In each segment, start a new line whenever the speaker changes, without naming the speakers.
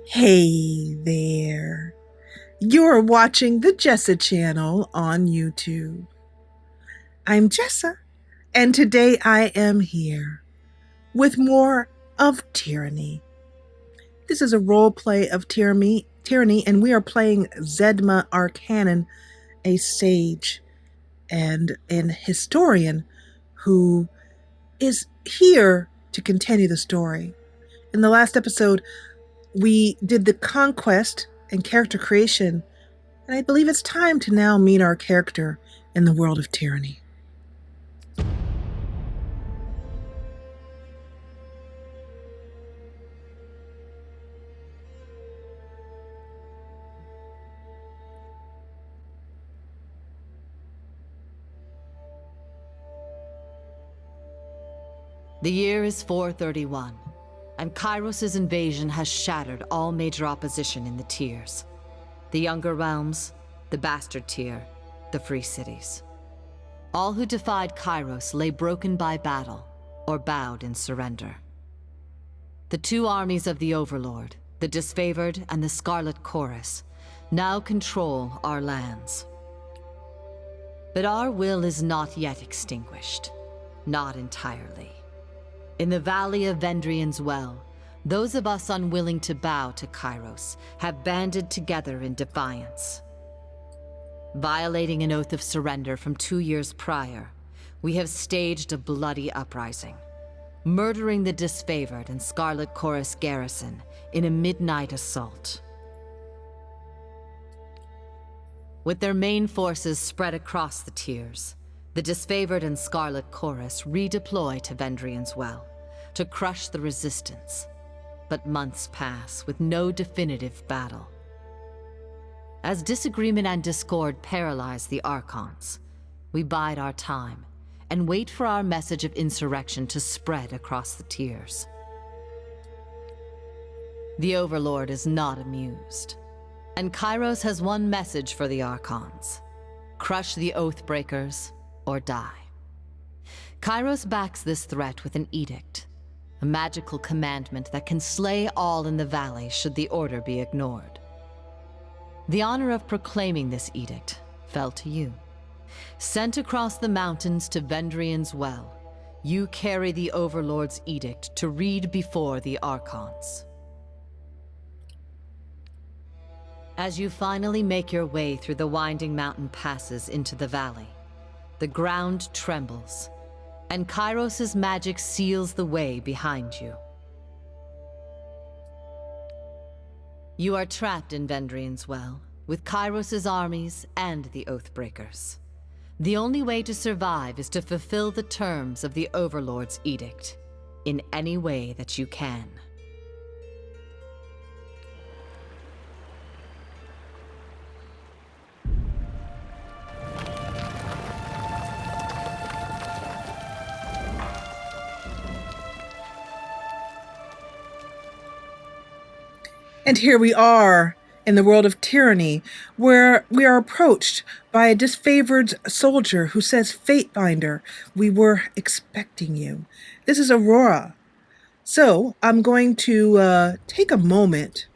Hey there. You're watching the Jessa Channel on YouTube. I'm Jessa, and today I am here with more of Tyranny. This is a role play of Tyranny, and we are playing Zedma Arcannon, a sage and an historian who is here to continue the story. In the last episode, we did the conquest and character creation, and I believe it's time to now meet our character in the world of Tyranny.
The year is 431, and Kyros' invasion has shattered all major opposition in the tiers. The Younger Realms, the Bastard Tier, the Free Cities. All who defied Kyros lay broken by battle, or bowed in surrender. The two armies of the Overlord, the Disfavored and the Scarlet Chorus, now control our lands. But our will is not yet extinguished. Not entirely. In the Valley of Vendrian's Well, those of us unwilling to bow to Kyros have banded together in defiance. Violating an oath of surrender from 2 years prior, we have staged a bloody uprising, murdering the Disfavored and Scarlet Chorus garrison in a midnight assault. With their main forces spread across the tiers, the Disfavored and Scarlet Chorus redeploy to Vendrian's Well to crush the resistance. But months pass with no definitive battle. As disagreement and discord paralyze the Archons, we bide our time and wait for our message of insurrection to spread across the tiers. The Overlord is not amused, and Kyros has one message for the Archons: crush the Oathbreakers or die. Kyros backs this threat with an edict, a magical commandment that can slay all in the valley should the order be ignored. The honor of proclaiming this edict fell to you. Sent across the mountains to Vendrian's Well, you carry the Overlord's edict to read before the Archons. As you finally make your way through the winding mountain passes into the valley, the ground trembles, and Kyros' magic seals the way behind you. You are trapped in Vendrian's Well, with Kyros' armies and the Oathbreakers. The only way to survive is to fulfill the terms of the Overlord's edict, in any way that you can.
And here we are in the world of Tyranny, where we are approached by a disfavored soldier who says, "Fatebinder, we were expecting you." This is Aurora. So I'm going to take a moment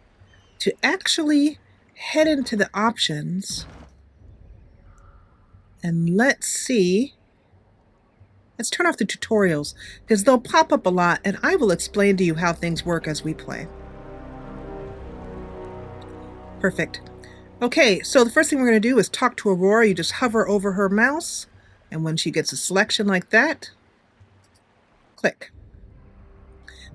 to actually head into the options. And let's see. Let's turn off the tutorials, because they'll pop up a lot, and I will explain to you how things work as we play. Perfect. Okay, so the first thing we're going to do is talk to Aurora. You just hover over her mouse, and when she gets a selection like that, click.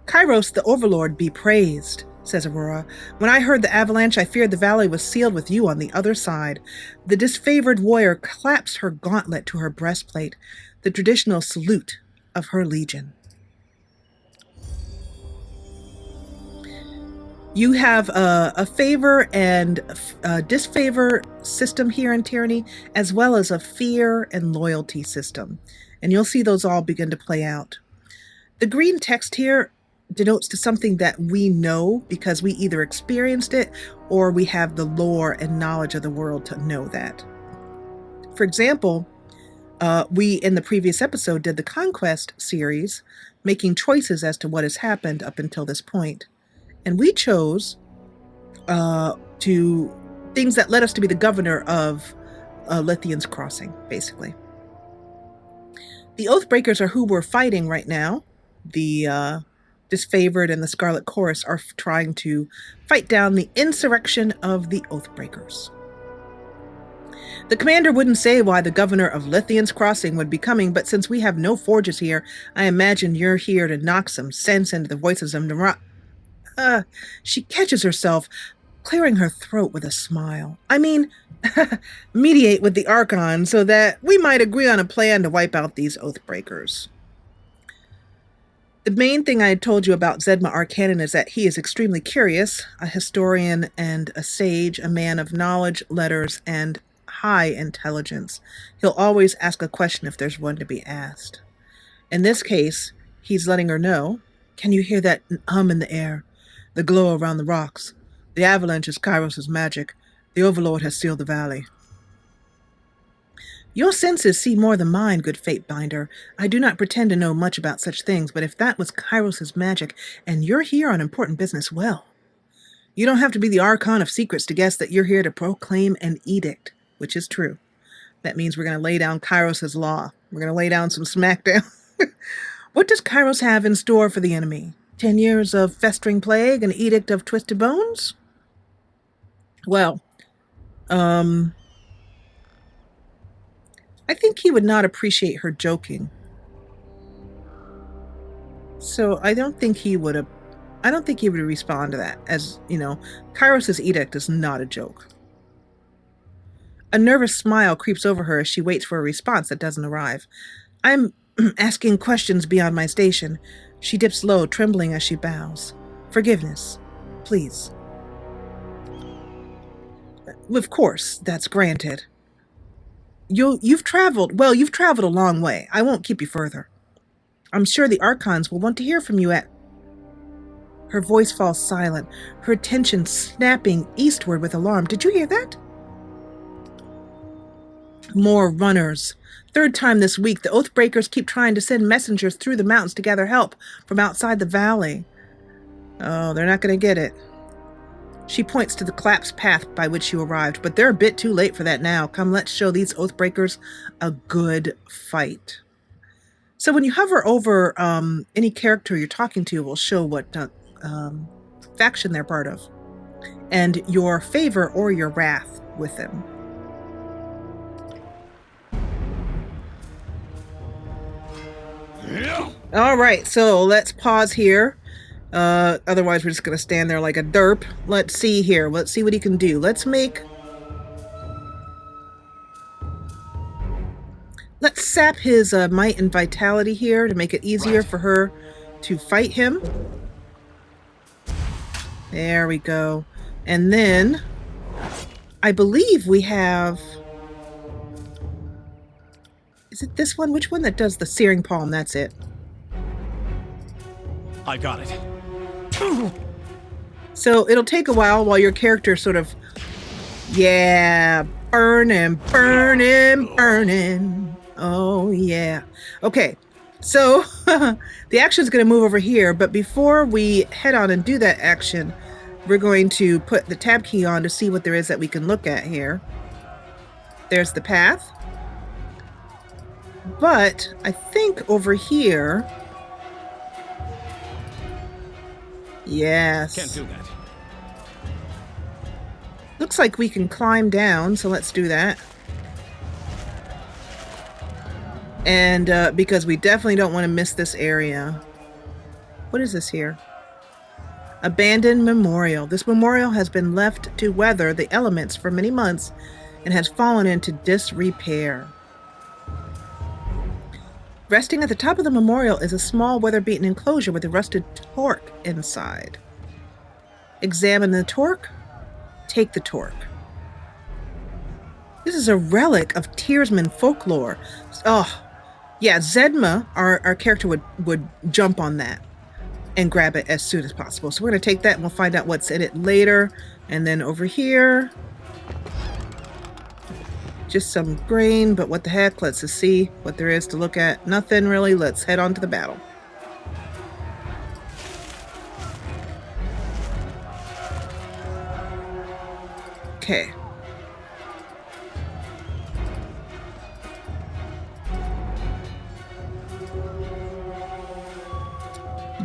"Kyros the Overlord be praised," says Aurora. "When I heard the avalanche, I feared the valley was sealed with you on the other side." The disfavored warrior claps her gauntlet to her breastplate, the traditional salute of her legion. You have a favor and a disfavor system here in Tyranny, as well as a fear and loyalty system. And you'll see those all begin to play out. The green text here denotes to something that we know because we either experienced it or we have the lore and knowledge of the world to know that. For example, we in the previous episode did the Conquest series, making choices as to what has happened up until this point. And we chose to things that led us to be the governor of Lithian's Crossing, basically. The Oathbreakers are who we're fighting right now. The Disfavored and the Scarlet Chorus are trying to fight down the insurrection of the Oathbreakers. The commander wouldn't say why the governor of Lithian's Crossing would be coming, but since we have no forges here, I imagine you're here to knock some sense into the voices of she catches herself, clearing her throat with a smile. I mean, mediate with the Archon so that we might agree on a plan to wipe out these Oathbreakers. The main thing I had told you about Zedma Arcannon is that he is extremely curious, a historian and a sage, a man of knowledge, letters, and high intelligence. He'll always ask a question if there's one to be asked. In this case, he's letting her know, can you hear that hum in the air? The glow around the rocks? The avalanche is Kyros' magic. The Overlord has sealed the valley. Your senses see more than mine, good Fatebinder. I do not pretend to know much about such things, but if that was Kyros' magic, and you're here on important business, well, you don't have to be the Archon of Secrets to guess that you're here to proclaim an edict, which is true. That means we're going to lay down Kyros' law. We're going to lay down some smackdown. What does Kyros have in store for the enemy? 10 years of festering plague, an edict of twisted bones? Well, I think he would not appreciate her joking. So I don't think he would respond to that. As, you know, Kyros' edict is not a joke. A nervous smile creeps over her as she waits for a response that doesn't arrive. I'm asking questions beyond my station. She dips low, trembling as she bows. Forgiveness, please. Of course, that's granted. You've traveled a long way. I won't keep you further. I'm sure the Archons will want to hear from you at... Her voice falls silent, her attention snapping eastward with alarm. Did you hear that? More runners. Third time this week, the Oathbreakers keep trying to send messengers through the mountains to gather help from outside the valley. Oh, they're not going to get it. She points to the collapsed path by which you arrived, but they're a bit too late for that now. Come, let's show these Oathbreakers a good fight. So when you hover over any character you're talking to, it will show what faction they're part of, and your favor or your wrath with them. All right, so let's pause here. Otherwise, we're just going to stand there like a derp. Let's see here. Let's see what he can do. Let's sap his might and vitality here to make it easier for her to fight him. There we go. And then I believe we have... Is it this one? Which one that does the Searing Palm? That's it.
I got it.
So it'll take a while your character sort of... Yeah, burning, burning, burning. Oh, yeah. Okay, so the action's going to move over here, but before we head on and do that action, we're going to put the tab key on to see what there is that we can look at here. There's the path. But I think over here... Yes.
Can't do that.
Looks like we can climb down, so let's do that. And because we definitely don't want to miss this area. What is this here? Abandoned memorial. This memorial has been left to weather the elements for many months and has fallen into disrepair. Resting at the top of the memorial is a small weather-beaten enclosure with a rusted torque inside. Examine the torque. Take the torque. This is a relic of Tearsman folklore. Oh, yeah, Zedma, our character, would jump on that and grab it as soon as possible. So we're going to take that and we'll find out what's in it later. And then over here, just some grain, but what the heck? Let's just see what there is to look at. Nothing really. Let's head on to the battle. Okay.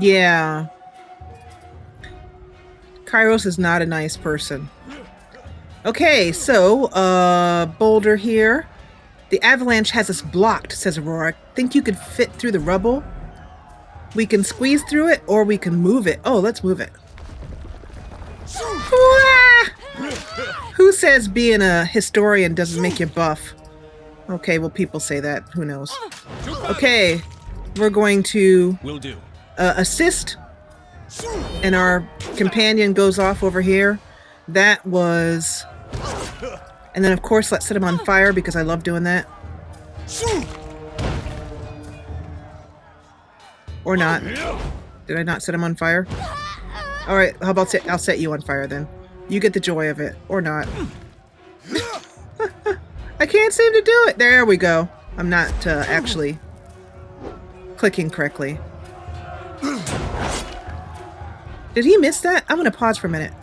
Yeah. Kyros is not a nice person. Okay, so, boulder here. The avalanche has us blocked, says Aurora. Think you could fit through the rubble? We can squeeze through it, or we can move it. Oh, let's move it. Who says being a historian doesn't make you buff? Okay, well, people say that. Who knows? Okay, we're going to assist, and our companion goes off over here. That was... And then, of course, let's set him on fire, because I love doing that. Or not. Did I not set him on fire? Alright, how about I'll set you on fire, then. You get the joy of it. Or not. I can't seem to do it! There we go. I'm not, actually clicking correctly. Did he miss that? I'm gonna pause for a minute.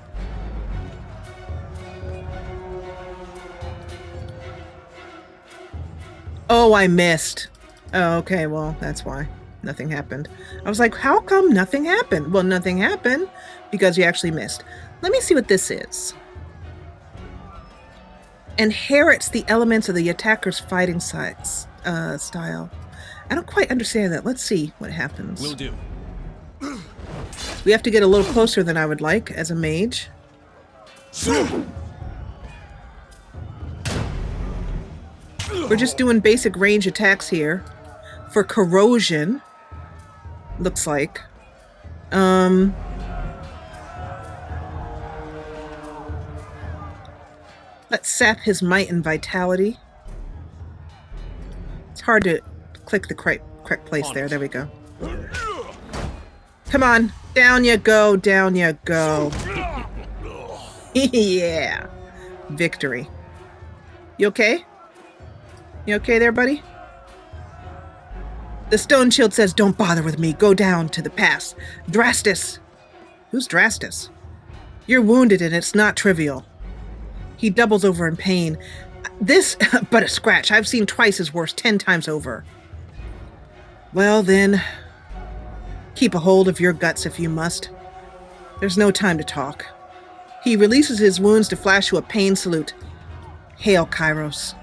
Oh, I missed. Oh, okay, well, that's why. Nothing happened. I was like, how come nothing happened? Well, nothing happened because you actually missed. Let me see what this is. Inherits the elements of the attacker's fighting style. I don't quite understand that. Let's see what happens.
Will do.
We have to get a little closer than I would like as a mage. We're just doing basic range attacks here for corrosion. Looks like. Let's sap his might and vitality. It's hard to click the correct place there. There we go. Come on. Down you go. Down you go. Yeah. Victory. You okay? You okay there, buddy? The stone shield says, don't bother with me. Go down to the pass. Drastus. Who's Drastus? You're wounded and it's not trivial. He doubles over in pain. This, but a scratch. I've seen twice as worse, 10 times over. Well then, keep a hold of your guts if you must. There's no time to talk. He releases his wounds to flash you a pain salute. Hail, Kyros.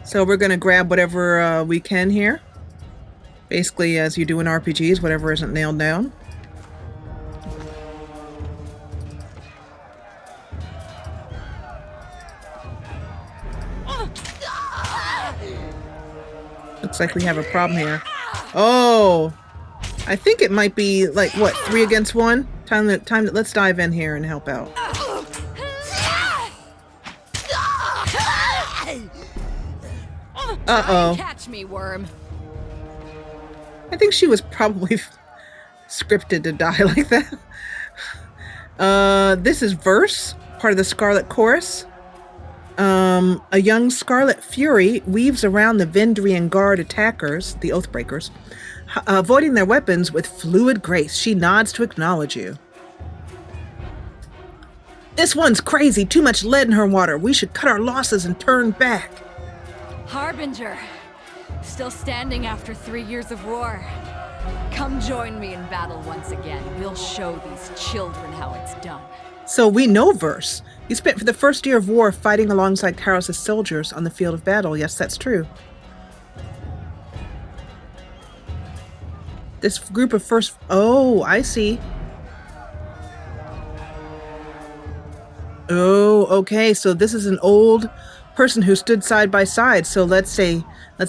So we're going to grab whatever we can here. Basically, as you do in RPGs, whatever isn't nailed down. Looks like we have a problem here. Oh! I think it might be, like, what, 3 against 1? Let's dive in here and help out. Uh-oh.
Catch me, worm.
I think she was probably scripted to die like that. This is Verse, part of the Scarlet Chorus. A young Scarlet Fury weaves around the Vendrian Guard attackers, the Oathbreakers, avoiding their weapons with fluid grace. She nods to acknowledge you. This one's crazy. Too much lead in her water. We should cut our losses and turn back.
Harbinger, still standing after 3 years of war. Come join me in battle once again. We'll show these children how it's done.
So we know Verse. You spent for the first year of war fighting alongside Kyros' soldiers on the field of battle. Yes, that's true. This group of first... Oh, I see. Oh, okay. So this is an old person who stood side by side. So let's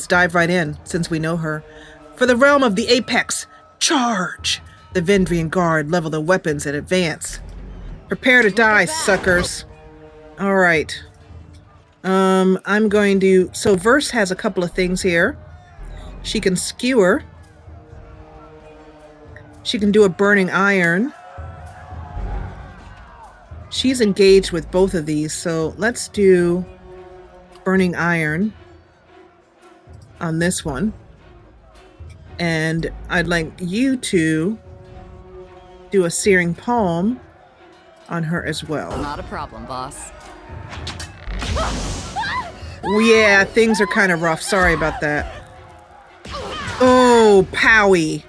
dive right in, since we know her. For the realm of the Apex, charge! The Vendrian Guard level their weapons and advance. Prepare to die, suckers. All right. I'm going to... So Verse has a couple of things here. She can skewer. She can do a burning iron. She's engaged with both of these, so let's do burning iron on this one. And I'd like you to do a searing palm on her as well.
Not a problem, boss.
Yeah, things are kind of rough. Sorry about that. Oh, Powie.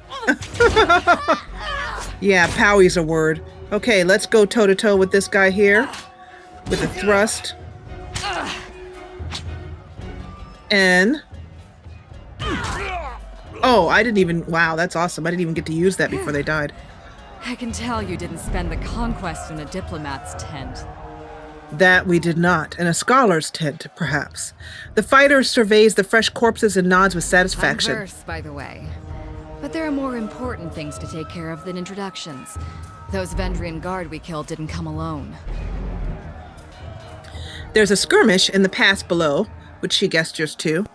Yeah, Powie's a word. Okay, let's go toe-to-toe with this guy here. With a thrust. And... oh, I didn't even... wow, that's awesome. I didn't even get to use that before they died.
I can tell you didn't spend the conquest in a diplomat's tent.
That we did not. In a scholar's tent, perhaps. The fighter surveys the fresh corpses and nods with satisfaction.
I'm versed, by the way. But there are more important things to take care of than introductions. Those Vendrian guard we killed didn't come alone.
There's a skirmish in the pass below, which she gestures to.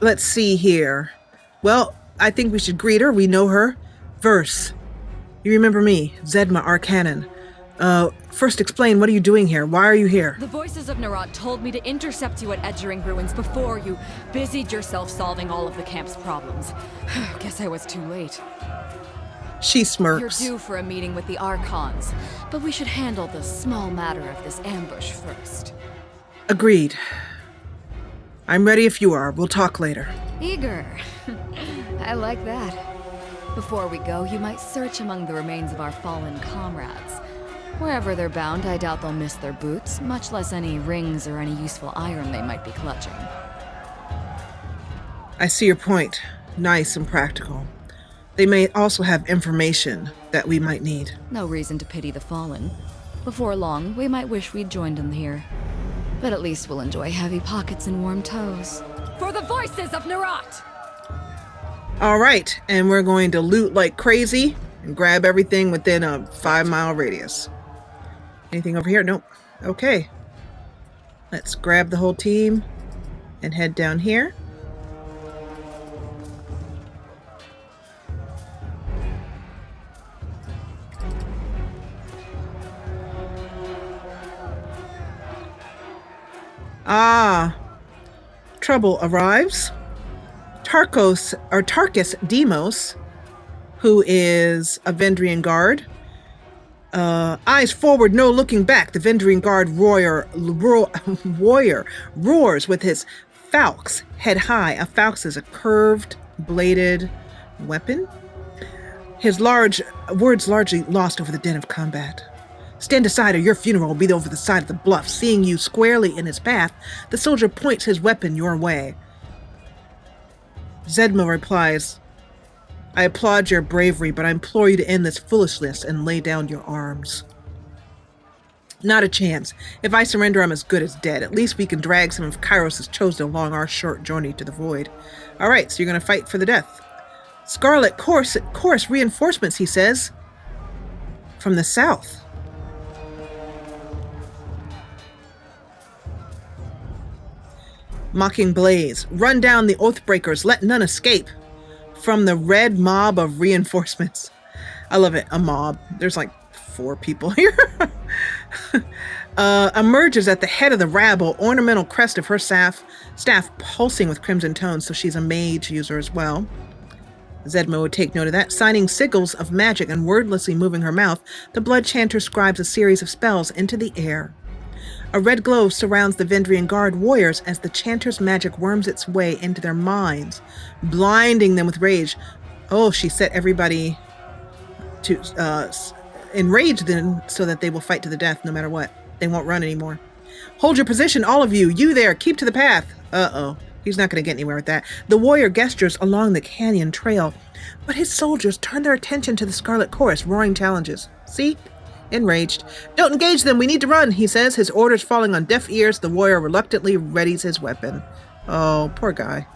Let's see here. Well, I think we should greet her. We know her. Verse. You remember me, Zedma Arcannon. First explain, what are you doing here? Why are you here?
The voices of Nerat told me to intercept you at Edgering ruins before you busied yourself solving all of the camp's problems. Guess I was too late.
She smirks.
You're due for a meeting with the Archons, but we should handle the small matter of this ambush first.
Agreed. I'm ready if you are. We'll talk later.
Eager. I like that. Before we go, you might search among the remains of our fallen comrades. Wherever they're bound, I doubt they'll miss their boots, much less any rings or any useful iron they might be clutching.
I see your point. Nice and practical. They may also have information that we might need.
No reason to pity the fallen. Before long, we might wish we'd joined them here. But at least we'll enjoy heavy pockets and warm toes. For the voices of Nerat!
All right, and we're going to loot like crazy and grab everything within a 5-mile radius. Anything over here? Nope. Okay. Let's grab the whole team and head down here. Ah, trouble arrives. Tarkus Demos, who is a Vendrian guard. Eyes forward, no looking back. The Vendrian guard warrior roars with his falx head high. A falx is a curved, bladed weapon. His words largely lost over the din of combat. Stand aside or your funeral will be over the side of the bluff. Seeing you squarely in his path, the soldier points his weapon your way. Zedma replies, I applaud your bravery, but I implore you to end this foolishness and lay down your arms. Not a chance. If I surrender, I'm as good as dead. At least we can drag some of Kyros' chosen along our short journey to the void. All right, so you're going to fight for the death. Scarlet Course reinforcements, he says. From the south. Mocking blaze. Run down the Oathbreakers. Let none escape. From the red mob of reinforcements. I love it. A mob. There's like 4 people here. Emerges at the head of the rabble. Ornamental crest of her staff pulsing with crimson tones. So she's a mage user as well. Zedma would take note of that. Signing sigils of magic and wordlessly moving her mouth, the blood chanter scribes a series of spells into the air. A red glow surrounds the Vendrian guard warriors as the chanter's magic worms its way into their minds, blinding them with rage. Oh, she set everybody to enrage them so that they will fight to the death no matter what. They won't run anymore. Hold your position, all of you. You there, keep to the path. Uh-oh. He's not going to get anywhere with that. The warrior gestures along the canyon trail, but his soldiers turn their attention to the Scarlet Chorus, roaring challenges. See? Enraged. Don't engage them, we need to run, he says, his orders falling on deaf ears. The warrior reluctantly readies his weapon. Oh, poor guy.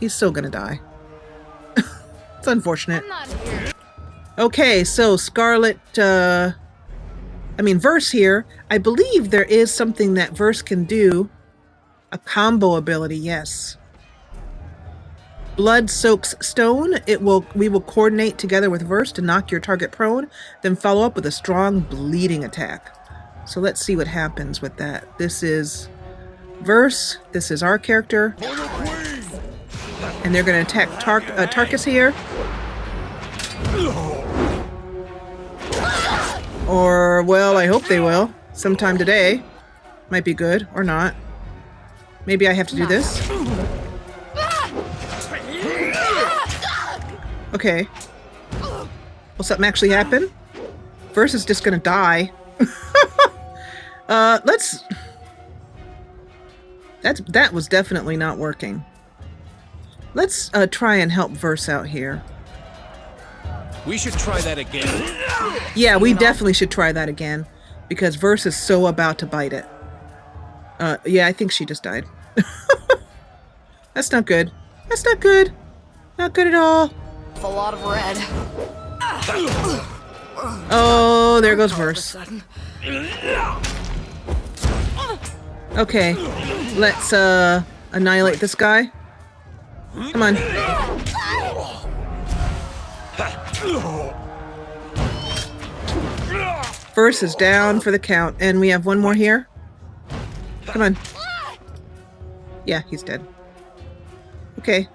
He's still gonna die. It's unfortunate. Okay, so Scarlet, Verse here. I believe there is something that Verse can do. A combo ability, yes. Blood soaks stone. We will coordinate together with Verse to knock your target prone, then follow up with a strong bleeding attack. So let's see what happens with that. This is Verse. This is our character. And they're going to attack Tarkus here. Or, well, I hope they will. Sometime today. Might be good, or not. Maybe I have to do this. Okay. Will something actually happen? Verse is just gonna die. Let's... That was definitely not working. Let's try and help Verse out here.
We should try that again.
Yeah, we definitely should try that again. Because Verse is so about to bite it. Yeah, I think she just died. That's not good. That's not good. Not good at all.
A lot of red.
Oh, there goes Verse. Okay, let's annihilate this guy. Come on. Verse is down for the count, and we have one more here. Come on. Yeah, he's dead. Okay.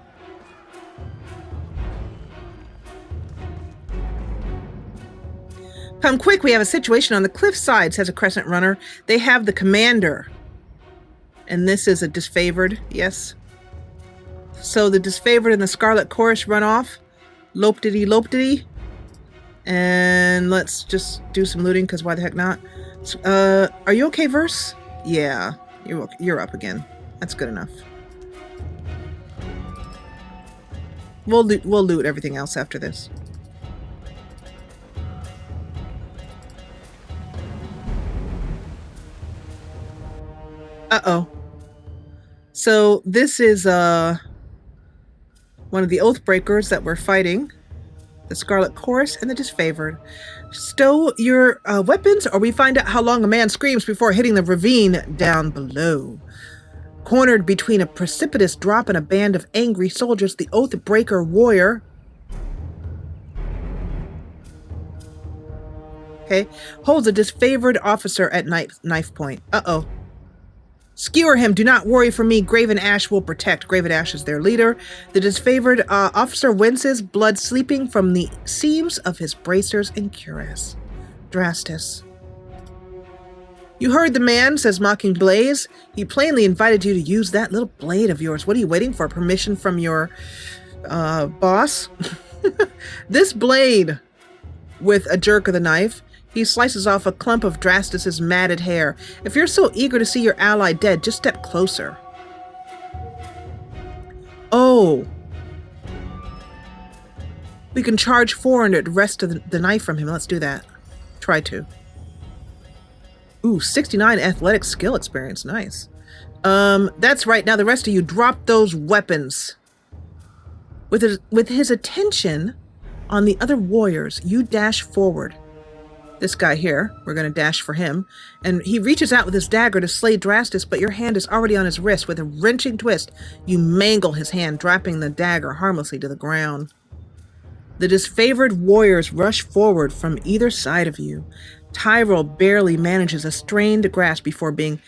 Come quick, we have a situation on the cliff side, says a Crescent Runner. They have the commander. And this is a disfavored, yes. So the disfavored and the Scarlet Chorus run off. Lope-diddy, lope-diddy. And let's just do some looting, because why the heck not? Are you okay, Verse? Yeah, you're up again. That's good enough. We'll loot everything else after this. Uh-oh. So this is one of the Oathbreakers that we're fighting. The Scarlet Chorus and the Disfavored. Stow your weapons, or we find out how long a man screams before hitting the ravine down below. Cornered between a precipitous drop and a band of angry soldiers, the Oathbreaker warrior... Okay. Holds a disfavored officer at knife point. Uh-oh. Skewer him. Do not worry for me. Graven Ash will protect. Graven Ash is their leader. The disfavored officer winces, blood sleeping from the seams of his bracers and cuirass. Drastus. You heard the man, says Mocking Blaze. He plainly invited you to use that little blade of yours. What are you waiting for? Permission from your boss? This blade, with a jerk of the knife, he slices off a clump of Drastus's matted hair. If you're so eager to see your ally dead, just step closer. Oh. We can charge 400, wrest the knife from him. Let's do that. Try to. Ooh, 69 athletic skill experience. Nice. That's right. Now the rest of you, drop those weapons. With his attention on the other warriors, you dash forward. This guy here, we're going to dash for him. And he reaches out with his dagger to slay Drastus, but your hand is already on his wrist. With a wrenching twist, you mangle his hand, dropping the dagger harmlessly to the ground. The disfavored warriors rush forward from either side of you. Tyrell barely manages a strained gasp before being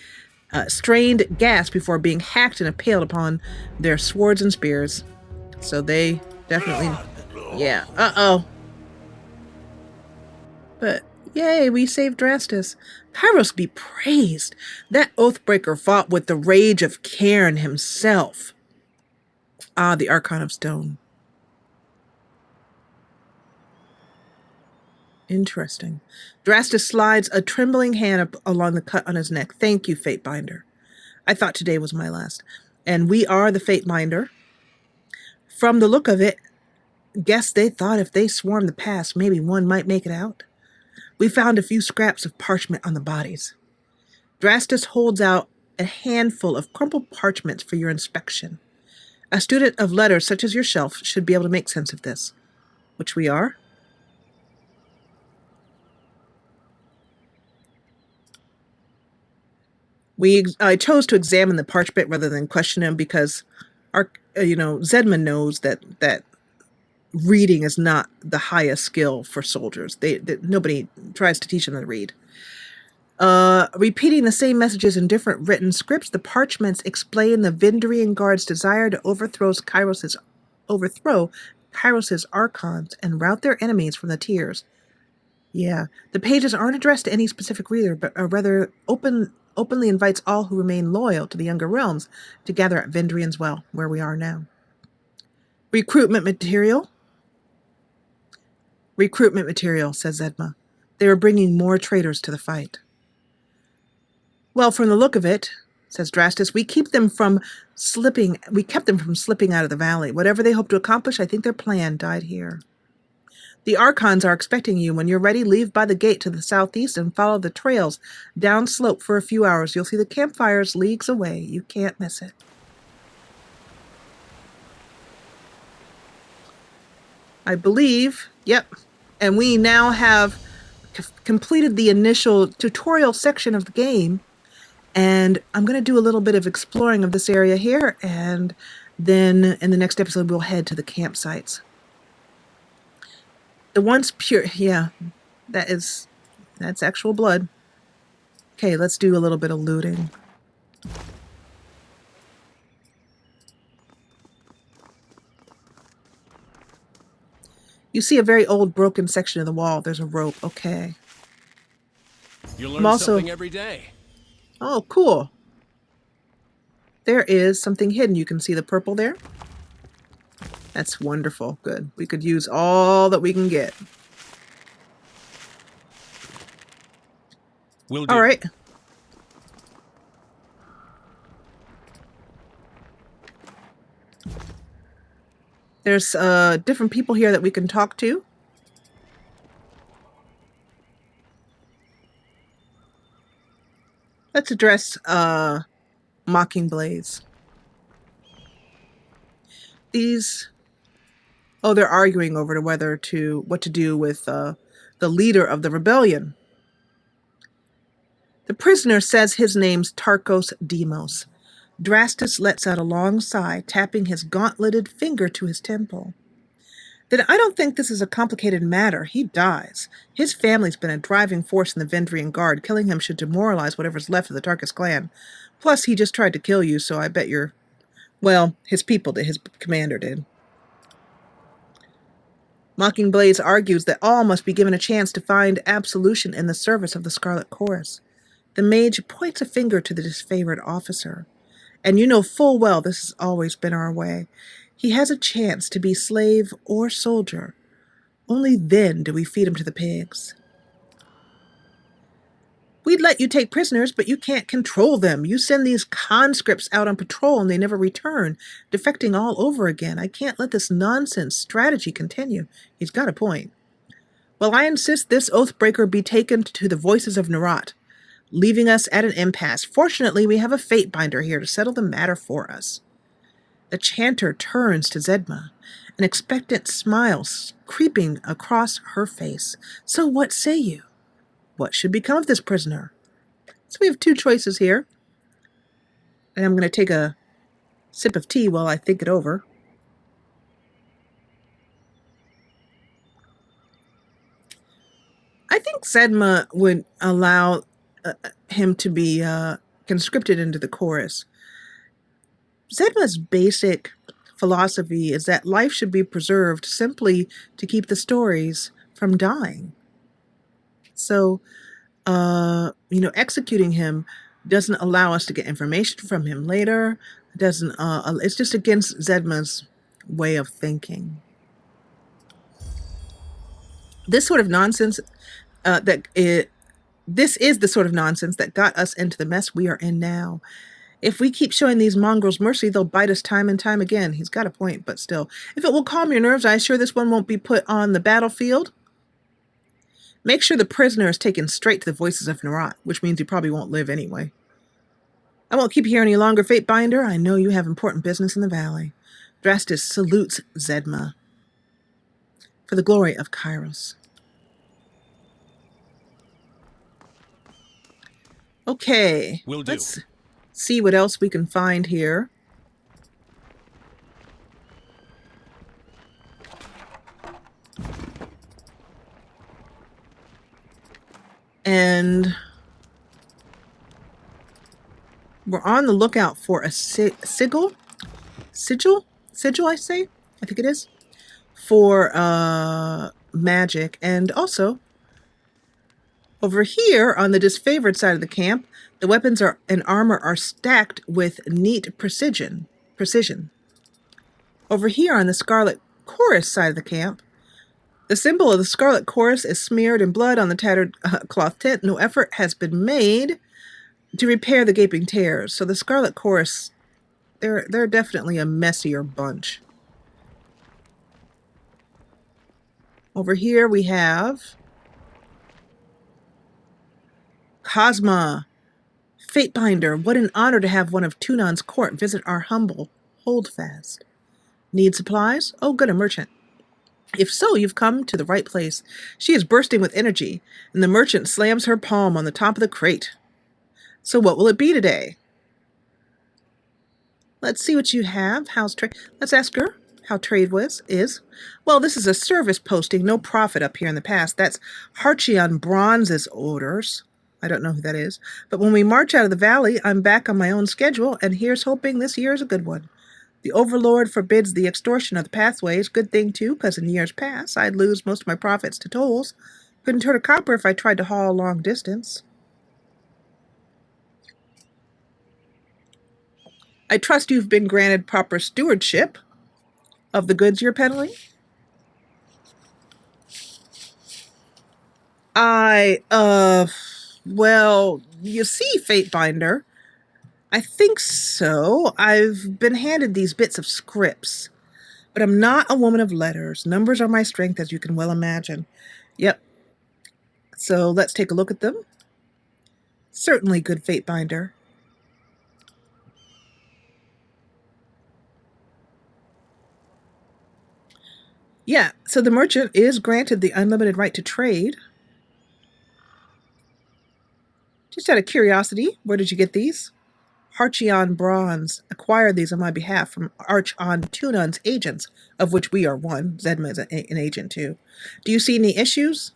hacked and impaled upon their swords and spears. So they definitely... Yeah. Uh-oh. But... Yay, we saved Drastus. Kyros be praised. That Oathbreaker fought with the rage of Cairn himself. Ah, the Archon of Stone. Interesting. Drastus slides a trembling hand up along the cut on his neck. Thank you, Fatebinder. I thought today was my last. And we are the Fatebinder. From the look of it, guess they thought if they swarmed the pass, maybe one might make it out. We found a few scraps of parchment on the bodies. Drastus holds out a handful of crumpled parchments for your inspection. A student of letters such as yourself should be able to make sense of this, which we are. I chose to examine the parchment rather than question him because Zedma knows that reading is not the highest skill for soldiers. Nobody tries to teach them to read. Repeating the same messages in different written scripts, the parchments explain the Vindrian Guard's desire to overthrow Kyros' overthrow Kyros' archons and rout their enemies from the tiers. Yeah, the pages aren't addressed to any specific reader, but rather openly invites all who remain loyal to the Younger Realms to gather at Vendrian's Well, where we are now. Recruitment material, says Zedma. They are bringing more traitors to the fight. Well, from the look of it, says Drastus, we kept them from slipping out of the valley. Whatever they hope to accomplish, I think their plan died here. The Archons are expecting you. When you're ready, leave by the gate to the southeast and follow the trails down slope for a few hours. You'll see the campfires leagues away. You can't miss it. I believe, yep. And we now have completed the initial tutorial section of the game. And I'm going to do a little bit of exploring of this area here. And then in the next episode, we'll head to the campsites. The once pure, yeah, that's actual blood. Okay, let's do a little bit of looting. You see a very old broken section of the wall. There's a rope. Okay.
You learn something every day.
Oh, cool. There is something hidden. You can see the purple there. That's wonderful. Good. We could use all that we can get.
Will do.
All right. There's different people here that we can talk to. Let's address Mocking Blades. They're arguing over what to do with the leader of the rebellion. The prisoner says his name's Tarkos Demos. Drastus lets out a long sigh, tapping his gauntleted finger to his temple. Then I don't think this is a complicated matter. He dies. His family's been a driving force in the Vendrian Guard. Killing him should demoralize whatever's left of the Tarkus clan. Plus, he just tried to kill you, so I bet his people did. His commander did. Mocking Blades argues that all must be given a chance to find absolution in the service of the Scarlet Chorus. The mage points a finger to the disfavored officer. And you know full well this has always been our way. He has a chance to be slave or soldier. Only then do we feed him to the pigs. We'd let you take prisoners, but you can't control them. You send these conscripts out on patrol and they never return, defecting all over again. I can't let this nonsense strategy continue. He's got a point. Well, I insist this oathbreaker be taken to the voices of Nerat, leaving us at an impasse. Fortunately, we have a Fatebinder here to settle the matter for us. The chanter turns to Zedma, an expectant smile creeping across her face. So what say you? What should become of this prisoner? So we have two choices here. And I'm going to take a sip of tea while I think it over. I think Zedma would allow him to be conscripted into the chorus. Zedma's basic philosophy is that life should be preserved simply to keep the stories from dying. So, executing him doesn't allow us to get information from him later. It's just against Zedma's way of thinking. This sort of nonsense this is the sort of nonsense that got us into the mess we are in now. If we keep showing these mongrels mercy, they'll bite us time and time again. He's got a point, but still. If it will calm your nerves, I assure this one won't be put on the battlefield. Make sure the prisoner is taken straight to the voices of Nerat, which means he probably won't live anyway. I won't keep you here any longer, Fatebinder. I know you have important business in the valley. Drastus salutes Zedma. For the glory of Kyros. Okay,
Will do.
Let's see what else we can find here. And we're on the lookout for a sigil, I say, I think it is, for magic. And also, over here on the disfavored side of the camp, the weapons and armor are stacked with neat precision. Over here on the Scarlet Chorus side of the camp, the symbol of the Scarlet Chorus is smeared in blood on the tattered cloth tent. No effort has been made to repair the gaping tears. So the Scarlet Chorus, they're definitely a messier bunch. Over here we have Cosma, Fatebinder. What an honor to have one of Tunon's court visit our humble holdfast. Need supplies? Oh, good, a merchant. If so, you've come to the right place. She is bursting with energy, and the merchant slams her palm on the top of the crate. So what will it be today? Let's see what you have. How's trade? Let's ask her how trade is. Well, this is a service posting, no profit up here in the past. That's Harchion Bronze's orders. I don't know who that is. But when we march out of the valley, I'm back on my own schedule, and here's hoping this year is a good one. The Overlord forbids the extortion of the pathways. Good thing, too, because in years past, I'd lose most of my profits to tolls. Couldn't turn a copper if I tried to haul a long distance. I trust you've been granted proper stewardship of the goods you're peddling? Well, you see, Fatebinder, I think so. I've been handed these bits of scripts, but I'm not a woman of letters. Numbers are my strength, as you can well imagine. Yep. So let's take a look at them. Certainly, good Fatebinder. Yeah, so the merchant is granted the unlimited right to trade. Just out of curiosity, where did you get these? Harchion Bronze acquired these on my behalf from Archon Tunon's agents, of which we are one. Zedma is an agent too. Do you see any issues?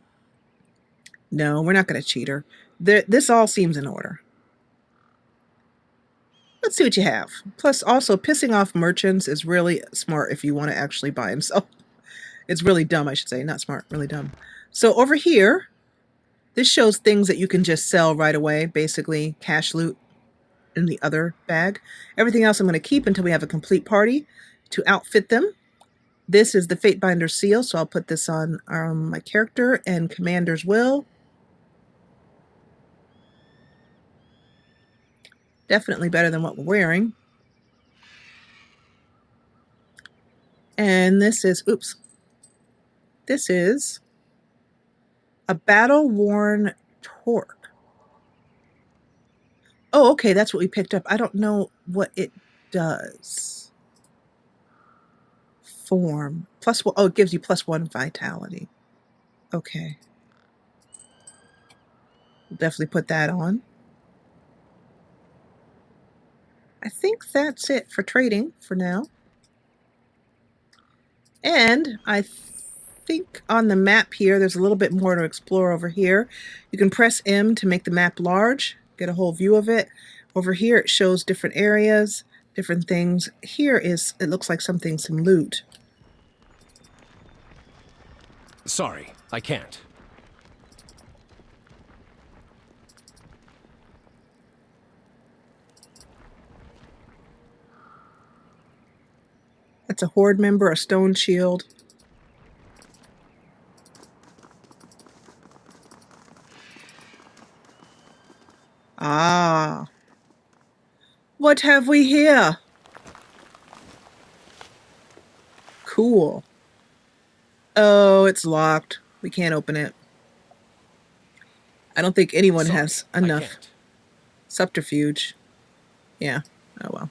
No, we're not going to cheat her. This all seems in order. Let's see what you have. Plus, also, pissing off merchants is really smart if you want to actually buy and sell. It's really dumb, I should say. Not smart, really dumb. So over here, this shows things that you can just sell right away. Basically, cash loot in the other bag. Everything else I'm going to keep until we have a complete party to outfit them. This is the Fatebinder seal, so I'll put this on my character and Commander's Will. Definitely better than what we're wearing. And this is, oops. This is a battle-worn torque. Oh, okay, that's what we picked up. I don't know what it does. Form. Plus, oh, it gives you +1 vitality. Okay. We'll definitely put that on. I think that's it for trading for now. And I think on the map here, there's a little bit more to explore over here. You can press M to make the map large, get a whole view of it. Over here, it shows different areas, different things. Here is, it looks like some loot.
Sorry, I can't.
That's a horde member, a stone shield. Ah. What have we here? Cool. Oh, it's locked. We can't open it. I don't think anyone has enough subterfuge. Yeah. Oh, well.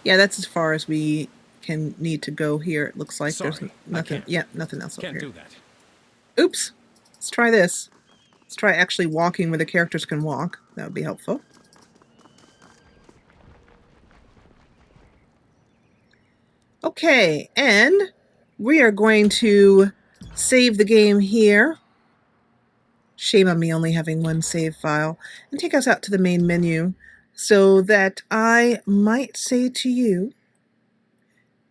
Yeah, that's as far as we can need to go here. It looks like there's nothing. Yeah, nothing else up here.
Can't do that.
Oops. Let's try this. Let's try actually walking where the characters can walk. That would be helpful. Okay, and we are going to save the game here. Shame on me only having one save file. And take us out to the main menu so that I might say to you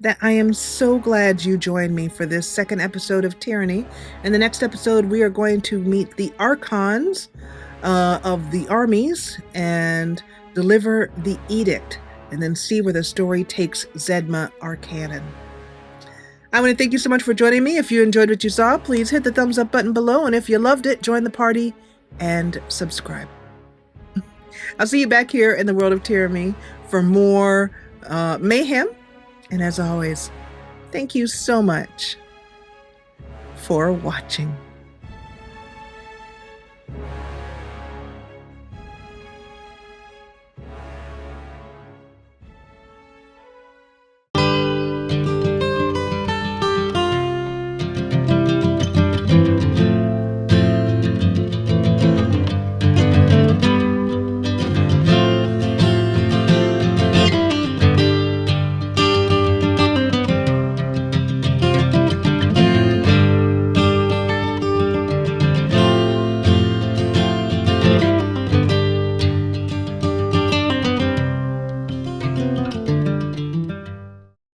that I am so glad you joined me for this second episode of Tyranny. In the next episode, we are going to meet the archons of the armies and deliver the edict, and then see where the story takes Zedma Arcannon. I want to thank you so much for joining me. If you enjoyed what you saw, please hit the thumbs up button below, and if you loved it, join the party and subscribe. I'll see you back here in the world of Tyranny for more mayhem. And as always, thank you so much for watching.